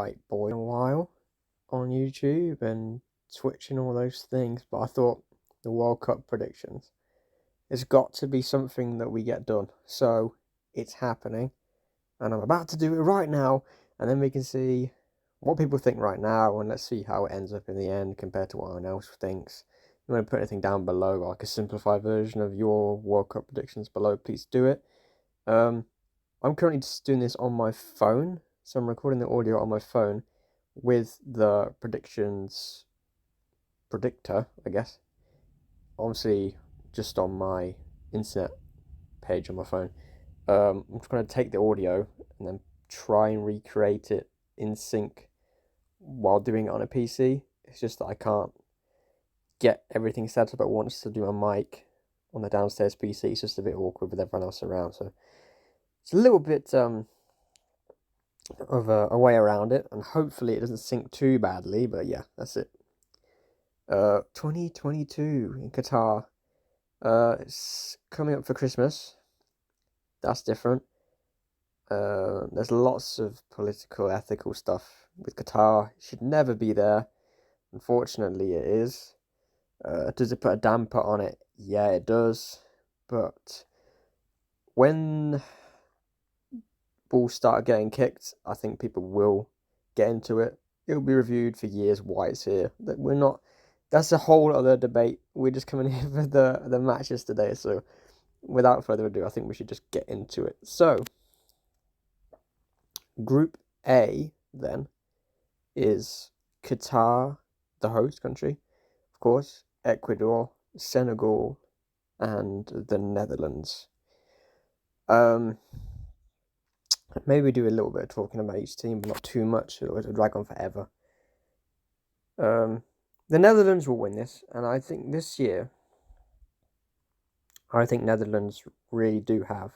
like boy in a while on YouTube and Twitch and all those things, but I thought the World Cup predictions, it's got to be something that we get done. So it's happening, and I'm about to do it right now, and then we can see what people think right now, and let's see how it ends up in the end compared to what anyone else thinks. If you want to put anything down below, like a simplified version of your World Cup predictions below, please do it. I'm currently just doing this on my phone, so I'm recording the audio on my phone with the predictions predictor, I guess. Obviously, just on my internet page on my phone. I'm just going to take the audio and then try and recreate it in sync while doing it on a PC. It's just that I can't get everything set up at once to do my mic on the downstairs PC. It's just a bit awkward with everyone else around, so it's a little bit of a way around it, and hopefully it doesn't sync too badly, but yeah, that's it. 2022 in Qatar. It's coming up for Christmas. That's different. There's lots of political, ethical stuff with Qatar. It should never be there. Unfortunately, it is. Does it put a damper on it? Yeah, it does. But when balls start getting kicked, I think people will get into it. It'll be reviewed for years why it's here. That we're not. That's a whole other debate. We're just coming here for the matches today. So, without further ado, I think we should just get into it. So, Group A then is Qatar, the host country, of course, Ecuador, Senegal, and the Netherlands. Maybe do a little bit of talking about each team, but not too much. It'll drag on forever. The Netherlands will win this, and I think this year, I think Netherlands really do have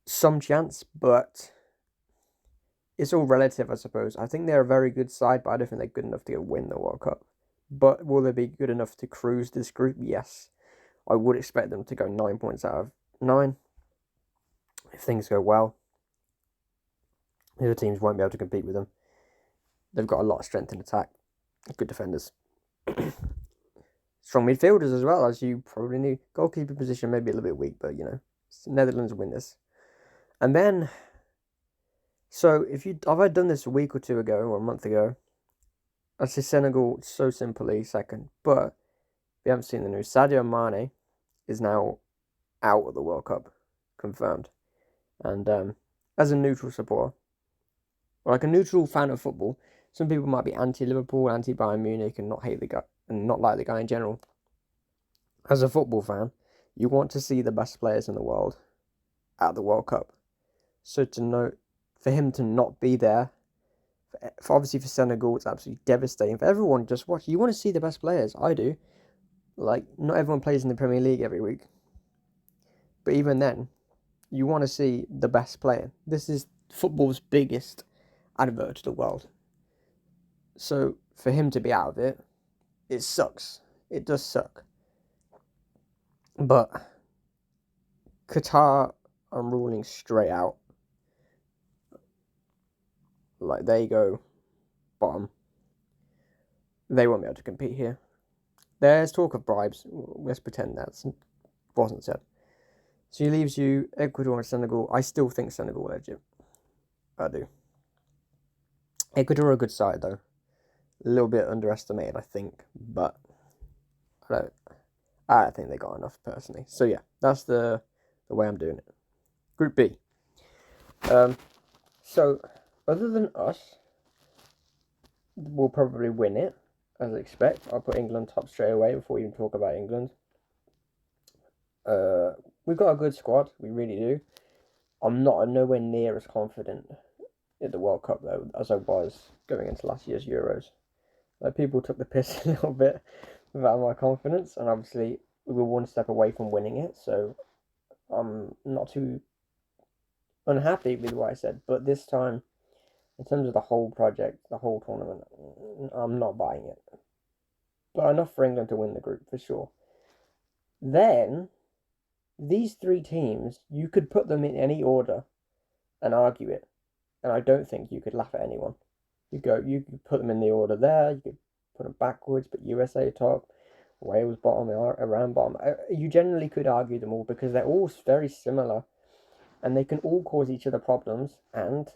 some chance, but it's all relative, I suppose. I think they're a very good side, but I don't think they're good enough to win the World Cup. But will they be good enough to cruise this group? Yes. I would expect them to go 9 points out of 9 if things go well. The other teams won't be able to compete with them. They've got a lot of strength in attack. Good defenders. Strong midfielders as well, as you probably knew. Goalkeeper position may be a little bit weak, but you know, Netherlands win this. And then, so if I've done this a week or two ago or a month ago, I'd say Senegal so simply second. But if you haven't seen the news, Sadio Mane is now out of the World Cup, confirmed. And as a neutral supporter, or like a neutral fan of football, some people might be anti-Liverpool, anti-Bayern Munich, and not hate the guy and not like the guy in general. As a football fan, you want to see the best players in the world at the World Cup. So for him to not be there, obviously for Senegal, it's absolutely devastating. For everyone, just watch. You want to see the best players. I do. Like, not everyone plays in the Premier League every week. But even then, you want to see the best player. This is football's biggest advert to the world. So for him to be out of it, it sucks. It does suck. But Qatar, I'm ruling straight out. Like, they go bottom. They won't be able to compete here. There's talk of bribes. Let's pretend that wasn't said. So he leaves you Ecuador and Senegal. I still think Senegal will edge it. I do. Ecuador are a good side though. A little bit underestimated, I think, but I don't think they got enough personally. So yeah, that's the way I'm doing it. Group B. So other than us, we'll probably win it, as I expect. I'll put England top straight away before we even talk about England. We've got a good squad, we really do. I'm nowhere near as confident at the World Cup though as I was going into last year's Euros. Like, people took the piss a little bit about my confidence, and obviously we were one step away from winning it, so I'm not too unhappy with what I said. But this time, in terms of the whole project, the whole tournament, I'm not buying it. But enough for England to win the group, for sure. Then, these three teams, you could put them in any order and argue it. and I don't think you could laugh at anyone. You could put them in the order there. You could put them backwards, but USA top, Wales bottom, Iran bottom. You generally could argue them all because they're all very similar, and they can all cause each other problems. And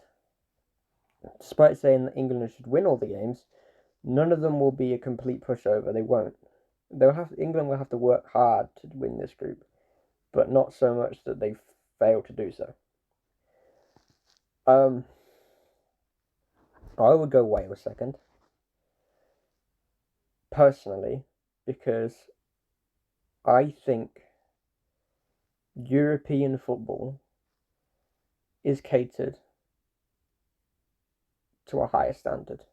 despite saying that England should win all the games, none of them will be a complete pushover. They won't. England will have to work hard to win this group, but not so much that they fail to do so. I would go Wales second, personally, because I think European football is catered to a higher standard.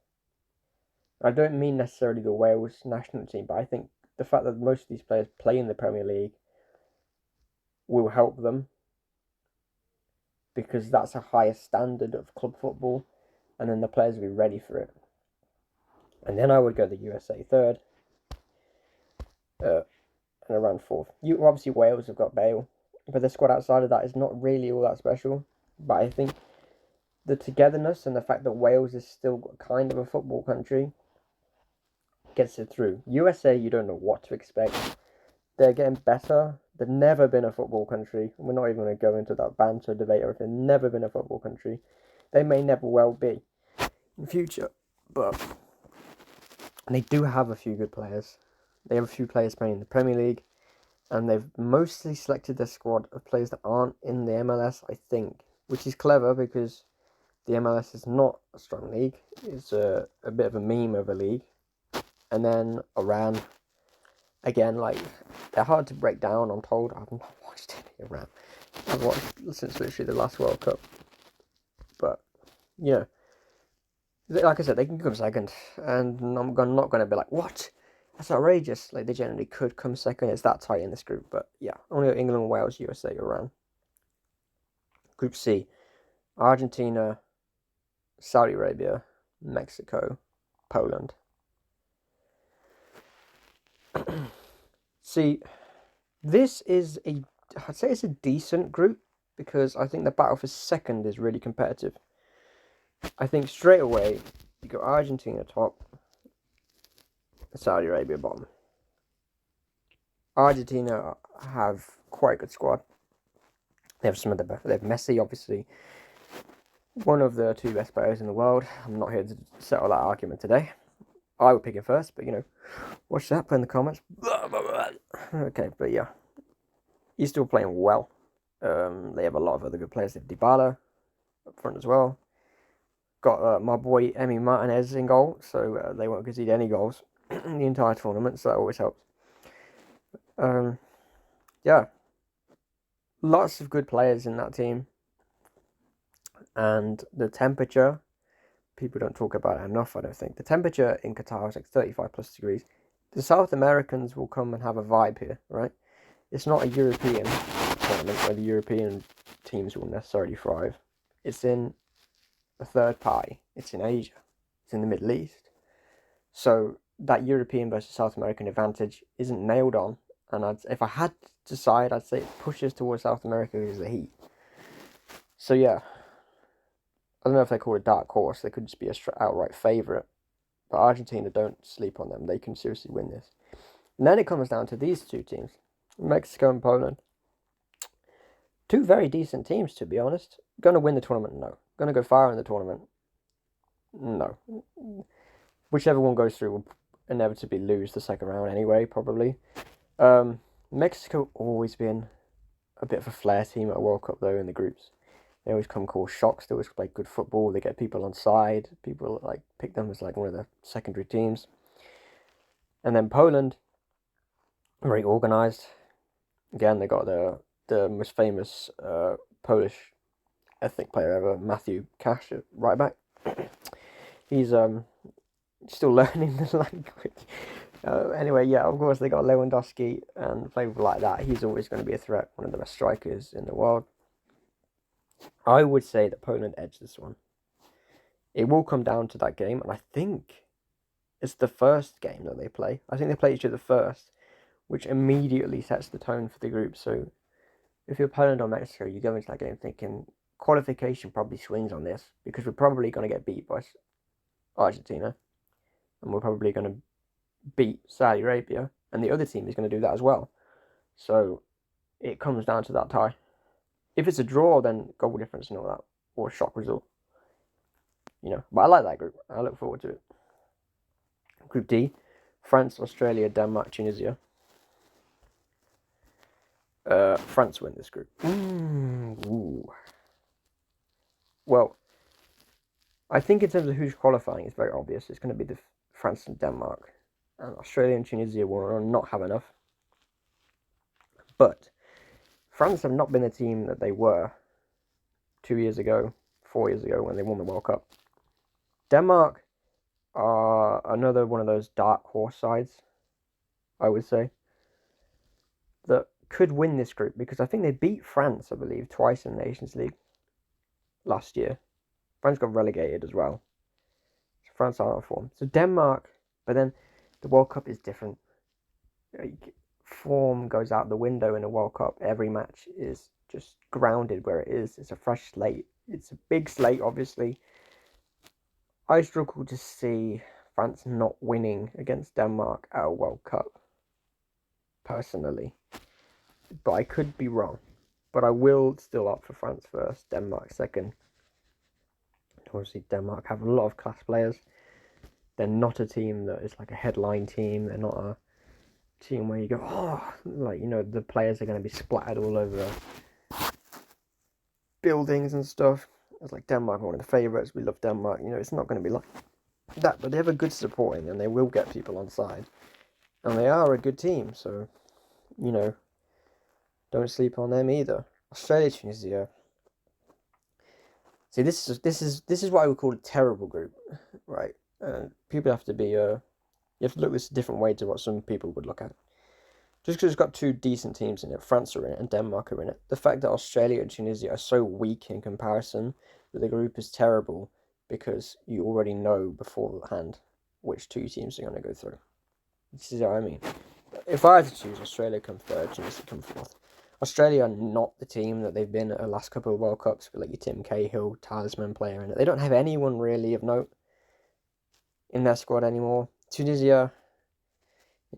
I don't mean necessarily the Wales national team, but I think the fact that most of these players play in the Premier League will help them, because that's a higher standard of club football, and then the players will be ready for it. And then I would go the USA third, and around fourth. Obviously Wales have got Bale, but the squad outside of that is not really all that special. But I think the togetherness and the fact that Wales is still kind of a football country gets it through. USA, you don't know what to expect. They're getting better. They've never been a football country. We're not even going to go into that banter debate, or if they've never been a football country. They may never well be in future, but they do have a few good players. They have a few players playing in the Premier League, and they've mostly selected their squad of players that aren't in the MLS, I think, which is clever because the MLS is not a strong league. It's a bit of a meme of a league. And then Iran, again, like, they're hard to break down, I'm told. I've not watched any Iran. I've watched since literally the last World Cup. But, you know, like I said, they can come second. And I'm not going to be like, what? That's outrageous. Like, they generally could come second. It's that tight in this group. But, yeah, only England, Wales, USA, Iran. Group C, Argentina, Saudi Arabia, Mexico, Poland. See, this is I'd say it's a decent group, because I think the battle for second is really competitive. I think straight away you got Argentina top, Saudi Arabia bottom. Argentina have quite a good squad. They have some of the best. They have Messi, obviously, one of the two best players in the world. I'm not here to settle that argument today. I would pick him first, but, you know, watch that, put in the comments. Okay, but yeah, he's still playing well. They have a lot of other good players. They have Dybala up front as well. Got my boy Emi Martinez in goal, so they won't concede any goals in the entire tournament, so that always helps. Yeah, lots of good players in that team. And the temperature, people don't talk about it enough, I don't think. The temperature in Qatar is like 35 plus degrees. The South Americans will come and have a vibe here, right? It's not a European tournament where the European teams will necessarily thrive. It's in a third party. It's in Asia. It's in the Middle East. So that European versus South American advantage isn't nailed on. And if I had to decide, I'd say it pushes towards South America because of the heat. So yeah, I don't know if they call it a dark horse. They could just be a outright favourite. But Argentina, don't sleep on them. They can seriously win this. And then it comes down to these two teams, Mexico and Poland. Two very decent teams, to be honest. Going to win the tournament? No. Going to go far in the tournament? No. Whichever one goes through will inevitably lose the second round anyway, probably. Mexico always been a bit of a flair team at a World Cup, though, in the groups. They always come cause shocks. They always play good football. They get people on side. People like pick them as like one of the secondary teams. And then Poland, very organised. Again, they got the most famous Polish ethnic player ever, Matthew Cash, at right back. He's still learning the language. Anyway, yeah, of course they got Lewandowski, and play like that. He's always going to be a threat. One of the best strikers in the world. I would say that Poland edged this one. It will come down to that game, and I think it's the first game that they play. I think they play each other first, which immediately sets the tone for the group. So if you're Poland or Mexico, you go into that game thinking qualification probably swings on this, because we're probably going to get beat by Argentina, and we're probably going to beat Saudi Arabia, and the other team is going to do that as well. So it comes down to that tie. If it's a draw, then goal difference and all that, or a shock result. But I like that group. I look forward to it. Group D, France, Australia, Denmark, Tunisia. France win this group. Ooh. Well, I think in terms of who's qualifying, it's very obvious. It's going to be the France and Denmark. And Australia and Tunisia will not have enough. But France have not been the team that they were 2 years ago, 4 years ago when they won the World Cup. Denmark are another one of those dark horse sides, I would say, that could win this group, because I think they beat France, I believe, twice in the Nations League last year. France got relegated as well. So France are out of form. So Denmark, but then the World Cup is different. Form goes out the window in a World Cup. Every match is just grounded where it is. It's a fresh slate. It's a big slate, obviously. I struggle to see France not winning against Denmark at a World Cup, personally. But I could be wrong. But I will still opt for France first, Denmark second. Obviously, Denmark have a lot of class players. They're not a team that is like a headline team. They're not a team where you go, the players are going to be splattered all over buildings and stuff. It's like Denmark are one of the favourites. We love Denmark. It's not going to be like that. But they have a good supporting, and they will get people on side. And they are a good team, so, don't sleep on them either. Australia, Tunisia. See, this is what I would call a terrible group, right? People have to be you have to look this a different way to what some people would look at. Just because it's got two decent teams in it, France are in it and Denmark are in it. The fact that Australia and Tunisia are so weak in comparison that the group is terrible, because you already know beforehand which two teams are going to go through. This is what I mean. If I had to choose, Australia come third, Tunisia come fourth. Australia are not the team that they've been at the last couple of World Cups, with like your Tim Cahill, talisman player in it. They don't have anyone really of note in their squad anymore. Tunisia,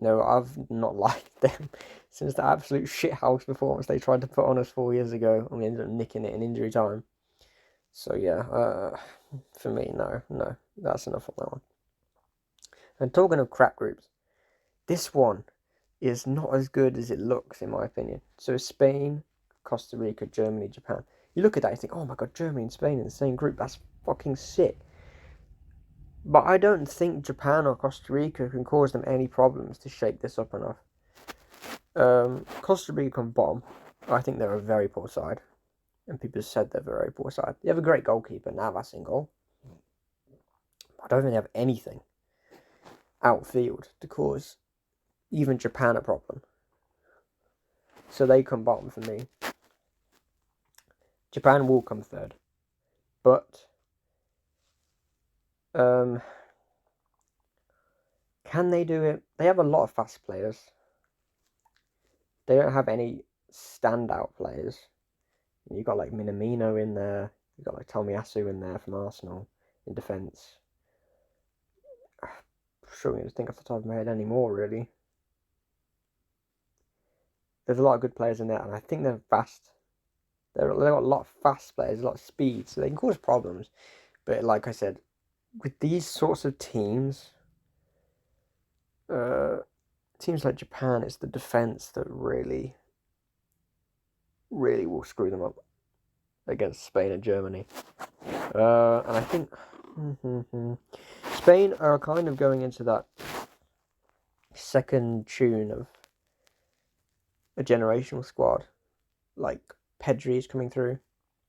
I've not liked them since the absolute shithouse performance they tried to put on us 4 years ago, and we ended up nicking it in injury time. So yeah, for me, no, that's enough on that one. And talking of crap groups, this one is not as good as it looks, in my opinion. So Spain, Costa Rica, Germany, Japan. You look at that and think, oh my god, Germany and Spain in the same group, that's fucking sick. But I don't think Japan or Costa Rica can cause them any problems to shake this up enough. Costa Rica can bomb. I think they're a very poor side. And people have said they're a very poor side. They have a great goalkeeper, Navas in goal. I don't think they have anything outfield to cause even Japan a problem. So they come bottom for me. Japan will come third. But can they do it? They have a lot of fast players. They don't have any standout players. You've got like Minamino in there. You've got like Tomiyasu in there from Arsenal in defence. I'm struggling to think off the top of my head anymore, really. There's a lot of good players in there, and I think they're fast. They've got a lot of fast players, a lot of speed, so they can cause problems. But like I said, with these sorts of teams, teams like Japan, it's the defence that really will screw them up against Spain and Germany. And I think Spain are kind of going into that second tune of a generational squad. Like Pedri is coming through.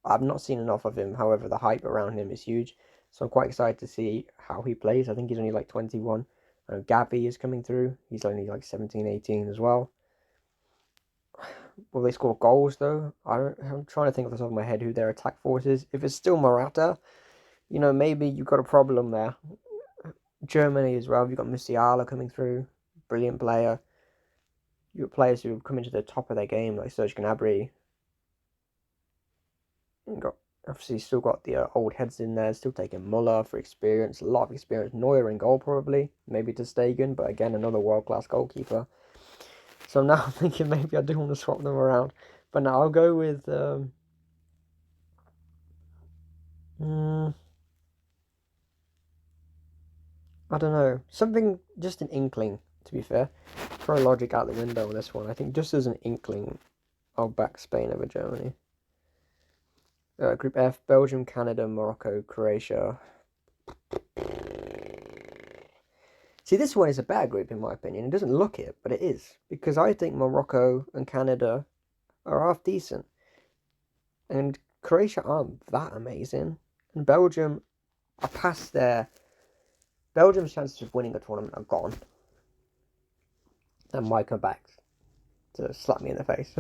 I've not seen enough of him, however the hype around him is huge, so I'm quite excited to see how he plays. I think he's only like 21. Gavi is coming through. He's only like 17, 18 as well. Will they score goals though? I'm trying to think off the top of my head who their attack force is. If it's still Morata, maybe you've got a problem there. Germany as well. You've got Musiala coming through, brilliant player. You've got players who have come into the top of their game, like Serge Gnabry. You've got Obviously, still got the old heads in there, still taking Muller for experience, a lot of experience. Neuer in goal, probably. Maybe to Stegen, but again, another world-class goalkeeper. So now I'm thinking maybe I do want to swap them around. But now I'll go with... I don't know. Something, just an inkling, to be fair. Throw logic out the window on this one. I think just as an inkling, I'll back Spain over Germany. Group F, Belgium, Canada, Morocco, Croatia. See, this one is a bad group in my opinion. It doesn't look it, but it is. Because I think Morocco and Canada are half decent. And Croatia aren't that amazing. And Belgium are past their... Belgium's chances of winning the tournament are gone. And might come back to slap me in the face.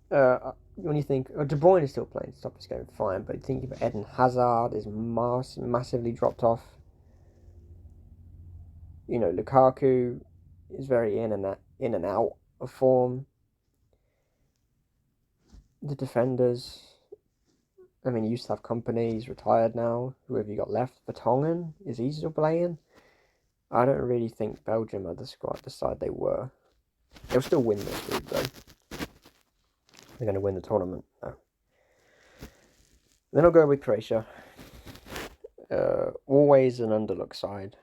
When you think... De Bruyne is still playing to stop this game, fine. But thinking about Eden Hazard is massively dropped off. You know, Lukaku is very in and out of form. The defenders, I mean, he used to have company. He's retired now. Who have you got left? Vertonghen, is he still playing? I don't really think Belgium are the side they were. They'll still win this group though. They're going to win the tournament. No. Then I'll go with Croatia. Always an underlooked side.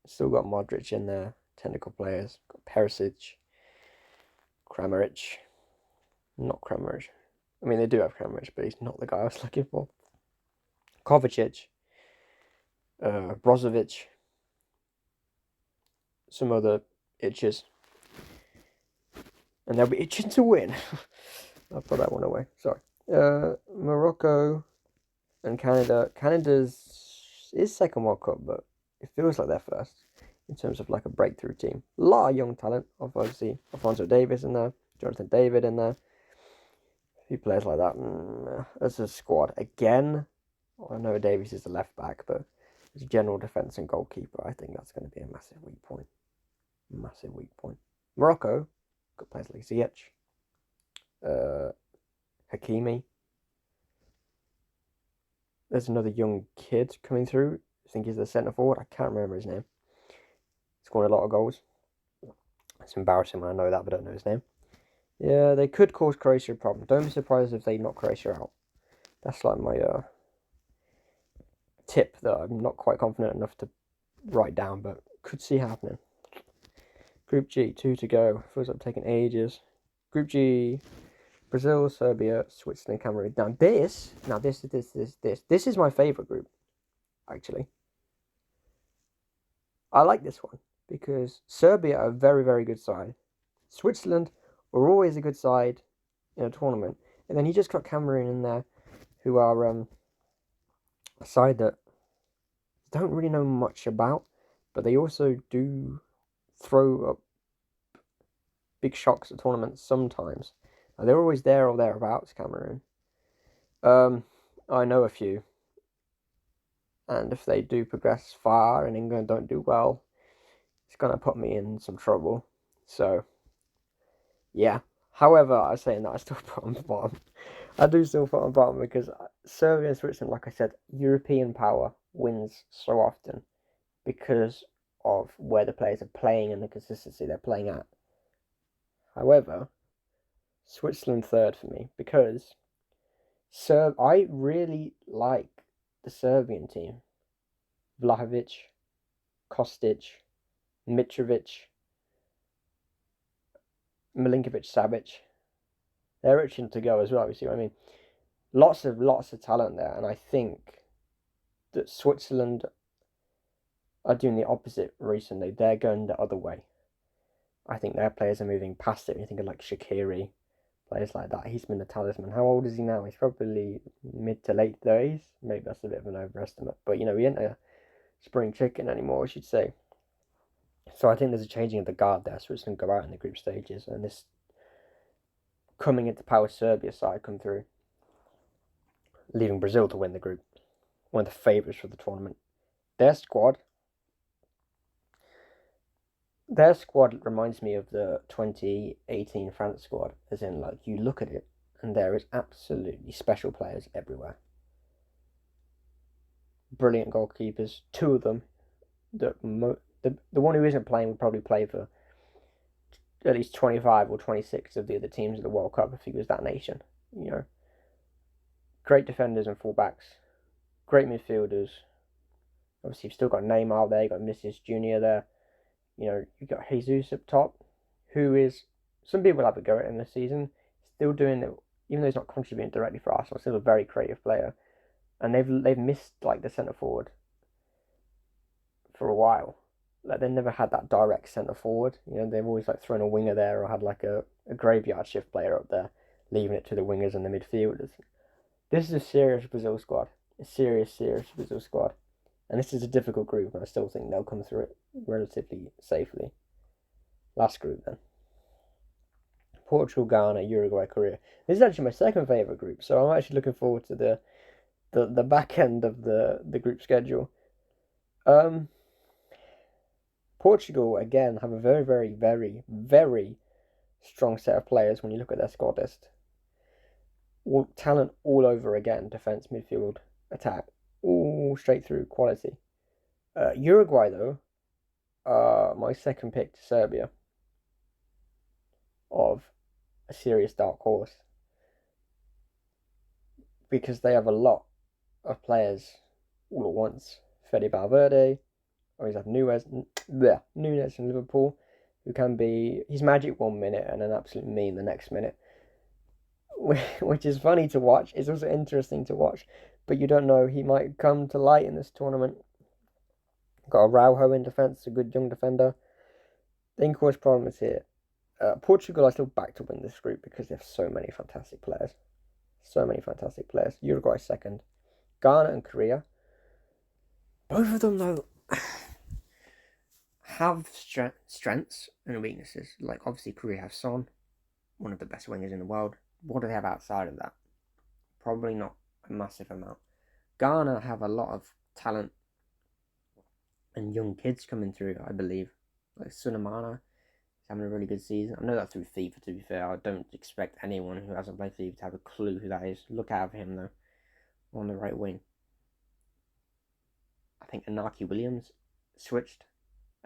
Still got Modric in there. Technical players. Got Perisic. Kramaric. Not Kramaric. I mean, they do have Kramaric, but he's not the guy I was looking for. Kovacic. Brozovic. Some other itches. And they'll be itching to win. I'll put that one away. Sorry. Morocco and Canada. Canada's is second World Cup, but it feels like they're first in terms of like a breakthrough team. A lot of young talent. Obviously, Alphonso Davies in there, Jonathan David in there. A few players like that. As a squad, again, I know Davies is the left back, but as a general defence and goalkeeper, I think that's going to be a massive weak point. Massive weak point. Morocco, got players like Ziyech, Hakimi. There's another young kid coming through. I think he's the centre forward. I can't remember his name. Scoring a lot of goals. It's embarrassing when I know that, but I don't know his name. Yeah, they could cause Croatia a problem. Don't be surprised if they knock Croatia out. That's like my tip that I'm not quite confident enough to write down, but could see happening. Group G, 2 to go. Feels like taking ages. Group G, Brazil, Serbia, Switzerland, Cameroon. Now this is my favourite group, actually. I like this one because Serbia are a very, very good side. Switzerland are always a good side in a tournament. And then you just got Cameroon in there, who are a side that you don't really know much about, but they also do throw up big shocks at tournaments sometimes. And they're always there or thereabouts, Cameroon. I know a few. And if they do progress far and England don't do well, it's going to put me in some trouble. So, yeah. However, I was saying that I still put on bottom. I do still put on bottom because Serbia and Switzerland, like I said, European power wins so often because of where the players are playing and the consistency they're playing at. However, Switzerland third for me because I really like the Serbian team. Vlahovic, Kostic, Mitrovic, Milinkovic, Savic. They're itching to go as well, you see what I mean? Lots of talent there, and I think that Switzerland are doing the opposite recently. They're going the other way. I think their players are moving past it. You think of like Shaqiri, players like that. He's been the talisman. How old is he now? He's probably mid to late 30s. Maybe that's a bit of an overestimate. But, you know, he ain't a spring chicken anymore, I should say. So I think there's a changing of the guard there. Switzerland go out in the group stages. And this coming into power Serbia side come through. Leaving Brazil to win the group. One of the favourites for the tournament. Their squad reminds me of the 2018 France squad, as in, like, you look at it and there is absolutely special players everywhere. brilliant goalkeepers. Two of them, the one who isn't playing would probably play for at least 25 or 26 of the other teams of the World Cup if he was that nation. You know, great defenders and fullbacks, great midfielders. Obviously, you've still got Neymar there, you've got Mrs. Junior there. You know, you've got Jesus up top, who is, some people have a go at him this season, still doing it, even though he's not contributing directly for Arsenal, still a very creative player. And they've missed like the centre forward for a while. Like they never had that direct centre forward. You know, they've always like thrown a winger there or had like a graveyard shift player up there, leaving it to the wingers and the midfielders. This is a serious Brazil squad. A serious Brazil squad. And this is a difficult group, and I still think they'll come through it relatively safely. Last group then. Portugal, Ghana, Uruguay, Korea. This is actually my second favourite group, so I'm actually looking forward to the back end of the group schedule. Portugal, again, have a very, very, very, very strong set of players when you look at their squad list. Talent all over again, defence, midfield, attack, all straight through quality. Uruguay, though, my second pick to Serbia of a serious dark horse, because they have a lot of players all at once. Fede Valverde, or he's had Nunes in Liverpool, who can be, he's magic 1 minute and an absolute meme the next minute, which is funny to watch. It's also interesting to watch, but you don't know, he might come to light in this tournament. Got Araujo in defence, a good young defender. They can cause problems here. Portugal I still back to win this group because they have so many fantastic players. Uruguay second. Ghana and Korea. Both of them, though, have strengths and weaknesses. Like, obviously, Korea have Son, one of the best wingers in the world. What do they have outside of that? Probably not a massive amount. Ghana have a lot of talent and young kids coming through, I believe. Like Sunamana is having a really good season. I know that through FIFA, to be fair. I don't expect anyone who hasn't played FIFA to have a clue who that is. Look out for him, though, on the right wing. I think Inaki Williams switched.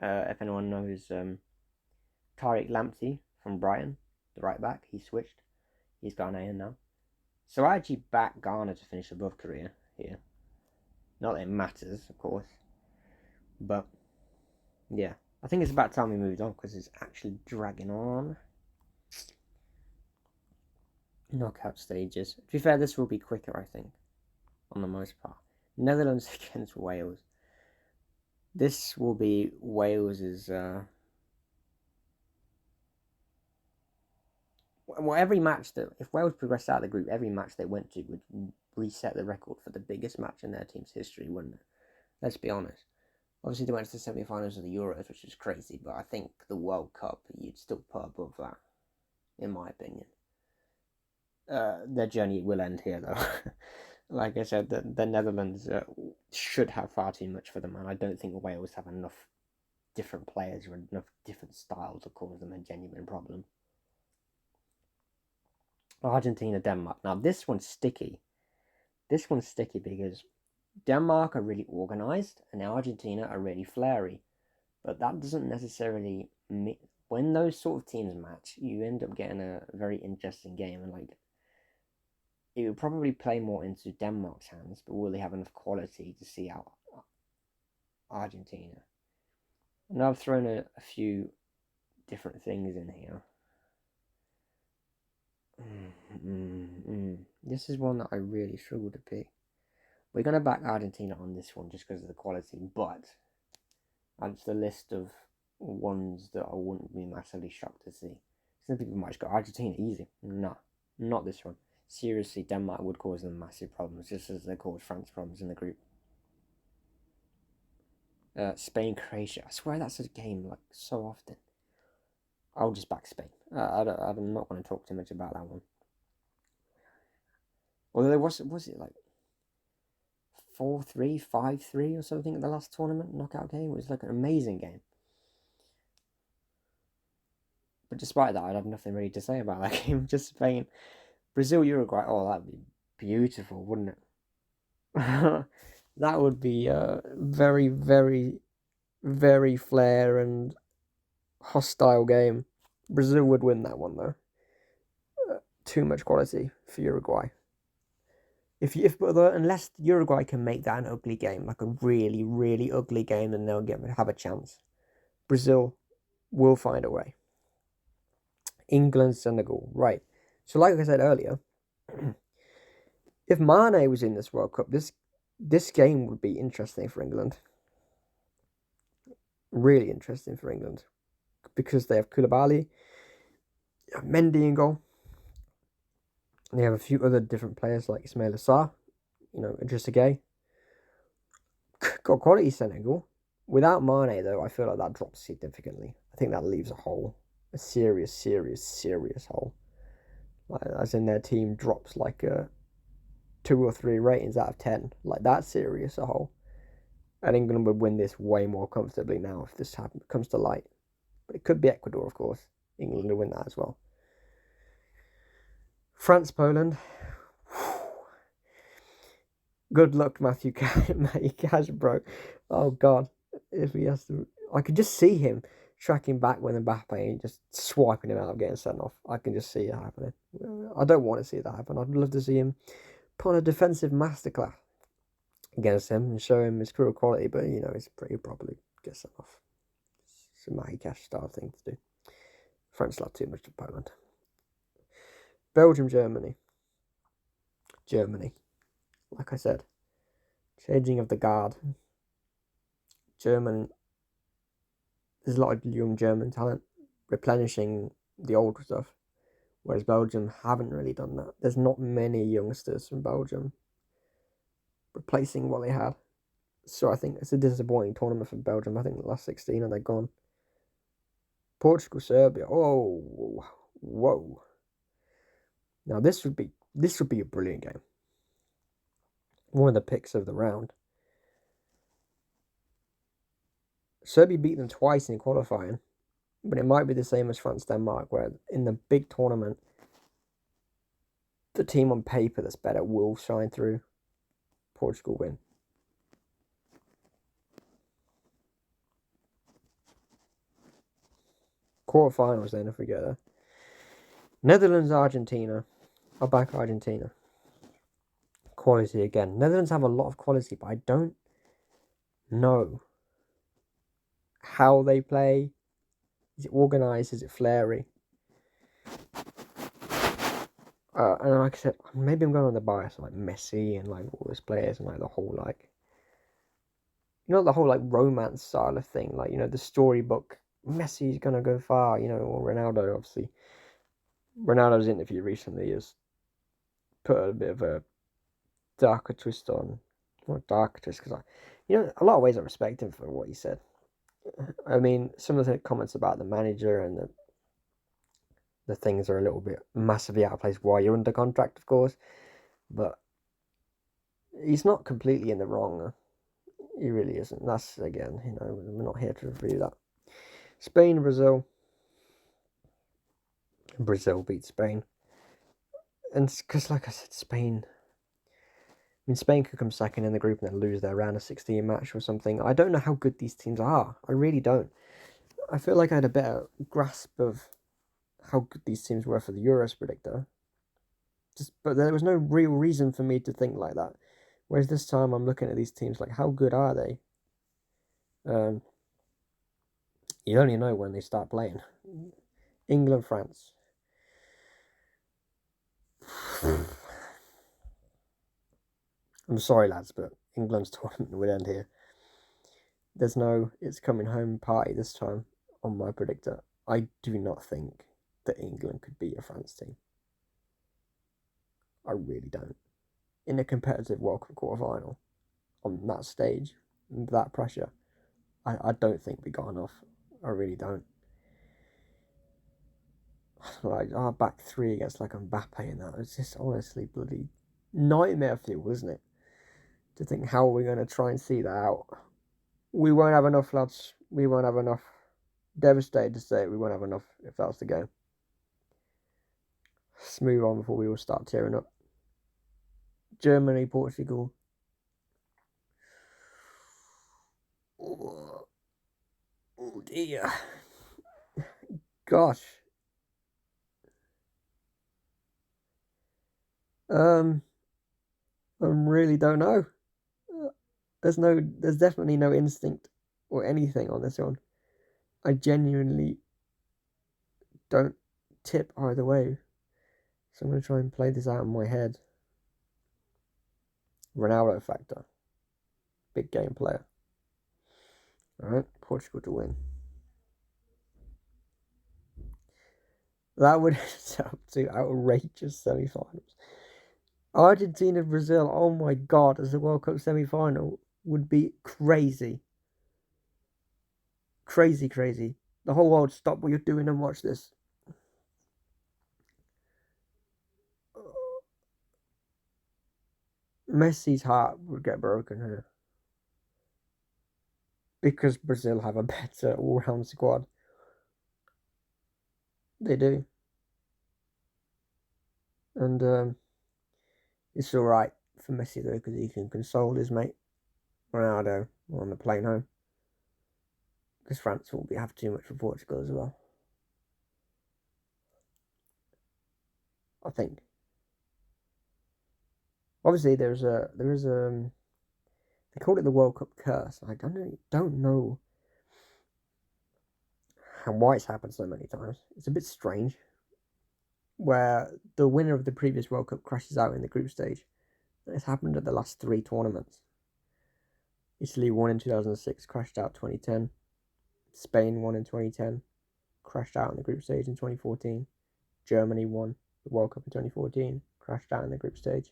If anyone knows Tariq Lamptey from Brighton, the right back, he switched. He's Ghanaian now. So I actually back Ghana to finish above Korea here. Not that it matters, of course. But, yeah. I think it's about time we moved on because it's actually dragging on. Knockout stages. To be fair, this will be quicker, I think, on the most part. Netherlands against Wales. This will be Wales's. Well, every match that, if Wales progressed out of the group, every match they went to would reset the record for the biggest match in their team's history, wouldn't it? Let's be honest. Obviously, they went to the semi-finals of the Euros, which is crazy, but I think the World Cup, you'd still put above that, in my opinion. Their journey will end here, though. Like I said, the Netherlands should have far too much for them, and I don't think Wales have enough different players or enough different styles to cause them a genuine problem. Argentina, Denmark. Now, this one's sticky. Because Denmark are really organised and Argentina are really flary. But that doesn't necessarily mean, when those sort of teams match, you end up getting a very interesting game. And like, it would probably play more into Denmark's hands, but will they have enough quality to see out Argentina? And I've thrown a few different things in here. This is one that I really struggle to pick. We're going to back Argentina on this one just because of the quality, but that's the list of ones that I wouldn't be massively shocked to see. Some people might just go, Argentina, easy. No, not this one. Seriously, Denmark would cause them massive problems, just as they caused France problems in the group. Spain, Croatia. I swear that's a game like so often. I'll just back Spain. I'm not going to talk too much about that one. Although there was it like 4-3, 5-3 or something at the last tournament knockout game? It was like an amazing game. But despite that, I'd have nothing really to say about that game. Just Spain. Brazil, Uruguay. Oh, that'd be beautiful, wouldn't it? That would be a very, very, very flair and hostile game. Brazil would win that one though. Too much quality for Uruguay. Unless Uruguay can make that an ugly game, like a really, really ugly game, then have a chance. Brazil will find a way. England, Senegal, right? So, like I said earlier, if Mane was in this World Cup, this game would be interesting for England. Really interesting for England because they have Koulibaly, Mendy in goal. They have a few other different players like Ismail Assar, Idrissa Gueye. Got quality Senegal. Without Mane, though, I feel like that drops significantly. I think that leaves a hole. A serious, serious, serious hole. Like, as in their team drops like a 2 or 3 ratings out of 10. Like, that's serious a hole. And England would win this way more comfortably now if this comes to light. But it could be Ecuador, of course. England will win that as well. France, Poland. Good luck, Matthew Cash, bro. Oh, God. If he has to... I could just see him tracking back with Mbappe and just swiping him out of getting sent off. I can just see it happening. I don't want to see that happen. I'd love to see him put on a defensive masterclass against him and show him his career quality, but, he's pretty probably get sent off. It's a Matty Cash style thing to do. France love too much to Poland. Belgium, Germany. Germany. Like I said, changing of the guard. There's a lot of young German talent replenishing the old stuff, whereas Belgium haven't really done that. There's not many youngsters from Belgium replacing what they had. So I think it's a disappointing tournament for Belgium. I think the last 16 and they're gone. Portugal, Serbia. Oh, whoa. Now this would be a brilliant game. One of the picks of the round. Serbia beat them twice in qualifying, but it might be the same as France-Denmark, where in the big tournament, the team on paper that's better will shine through. Portugal win. Quarterfinals then, if we get there. Netherlands, Argentina. I'll back Argentina. Quality again. Netherlands have a lot of quality, but I don't know how they play. Is it organised? Is it flary? And like I said, maybe I'm going on the bias like Messi and like all those players and like the whole like, the whole like romance style of thing. Like, the storybook. Messi's gonna go far, or Ronaldo, obviously. Ronaldo's interview recently has put a bit of a darker twist on. Not darker twist, because a lot of ways I respect him for what he said. I mean, some of the comments about the manager and the things are a little bit massively out of place while you're under contract, of course. But he's not completely in the wrong. He really isn't. That's, again, we're not here to review that. Spain, Brazil. Brazil beat Spain. And because, like I said, Spain could come second in the group and then lose their round of 16 match or something. I don't know how good these teams are. I really don't. I feel like I had a better grasp of how good these teams were for the Euros predictor. But there was no real reason for me to think like that. Whereas this time I'm looking at these teams like, how good are they? You only know when they start playing. England, France. I'm sorry, lads, but England's tournament would end here. There's no it's coming home party this time on my predictor. I do not think that England could beat a France team. I really don't. In a competitive World Cup quarter-final, on that stage, that pressure, I don't think we got enough. I really don't. Like, our back three against like Mbappe and that, it's just honestly bloody nightmare fuel, isn't it? To think, how are we going to try and see that out? We won't have enough, lads. We won't have enough. Devastated to say it, we won't have enough if that's the game. Let's move on before we all start tearing up. Germany, Portugal. Oh dear. Gosh. I really don't know. There's definitely no instinct or anything on this one. I genuinely don't tip either way. So I'm going to try and play this out in my head. Ronaldo factor. Big game player. Alright, Portugal to win. That would set up to outrageous semi-finals. Argentina, Brazil, oh my god, as a World Cup semi-final would be crazy. Crazy, crazy. The whole world stop what you're doing and watch this. Messi's heart would get broken here. Because Brazil have a better all-round squad. They do. And it's alright for Messi though, because he can console his mate Ronaldo on the plane home. Because France will have too much for Portugal as well. I think. Obviously, there is they call it the World Cup curse. I don't know why it's happened so many times. It's a bit strange, where the winner of the previous World Cup crashes out in the group stage. It's happened at the last 3 tournaments. Italy won in 2006, crashed out 2010. Spain won in 2010, crashed out in the group stage in 2014. Germany won the World Cup in 2014, crashed out in the group stage.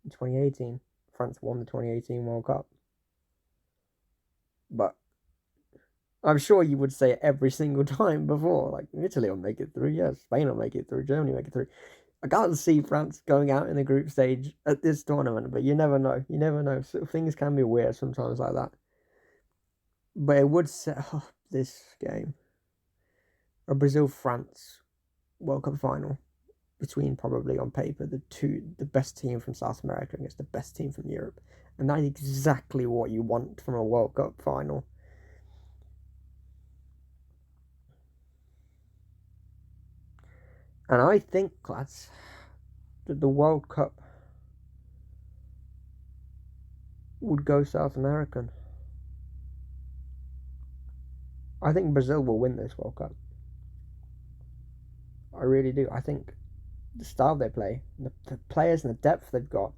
In 2018, France won the 2018 World Cup. But I'm sure you would say it every single time before. Like, Italy will make it through, yes. Spain will make it through, Germany will make it through. I can't see France going out in the group stage at this tournament, but you never know. You never know. So things can be weird sometimes like that. But it would set up this game. A Brazil-France World Cup final between, probably on paper, the best team from South America against the best team from Europe. And that is exactly what you want from a World Cup final. And I think, lads, that the World Cup would go South American. I think Brazil will win this World Cup. I really do. I think the style they play, the players and the depth they've got,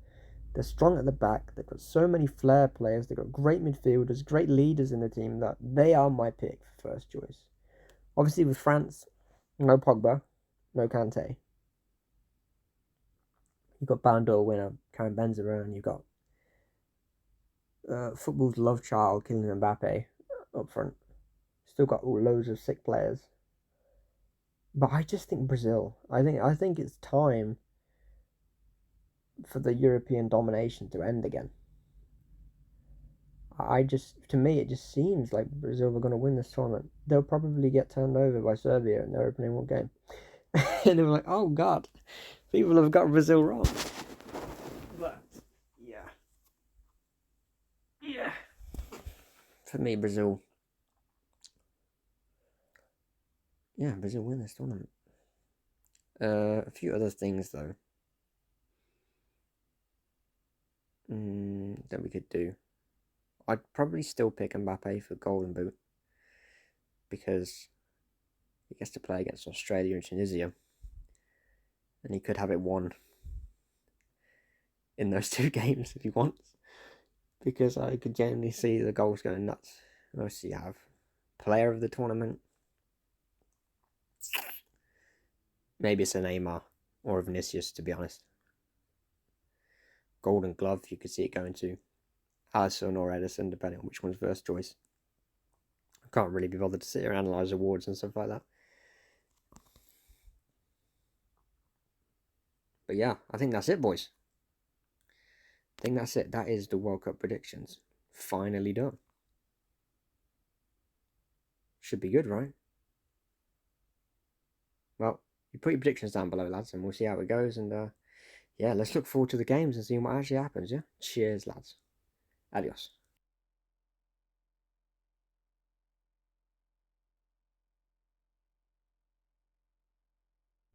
they're strong at the back. They've got so many flair players. They've got great midfielders, great leaders in the team, that they are my pick for first choice. Obviously, with France, no Pogba, no Kante. You've got Ballon d'Or winner Karim Benzema, and you've got football's love child Kylian Mbappe up front. Still got loads of sick players. But I just think Brazil. I think it's time for the European domination to end again. To me, it just seems like Brazil are going to win this tournament. They'll probably get turned over by Serbia in their opening one game. And they were like, oh god, people have got Brazil wrong. But, yeah. Yeah. For me, Brazil. Yeah, Brazil win this tournament. A few other things, though, that we could do. I'd probably still pick Mbappe for Golden Boot, because he gets to play against Australia and Tunisia, and he could have it won in those 2 games if he wants, because I could genuinely see the goals going nuts. What else do you have? Player of the tournament? Maybe it's a Neymar or a Vinicius, to be honest. Golden Glove, you could see it going to Alisson or Edison, depending on which one's first choice. I can't really be bothered to sit here and analyse awards and stuff like that. But yeah, I think that's it, boys. I think that's it. That is the World Cup predictions. Finally done. Should be good, right? Well, you put your predictions down below, lads, and we'll see how it goes. And yeah, let's look forward to the games and see what actually happens, yeah? Cheers, lads. Adios.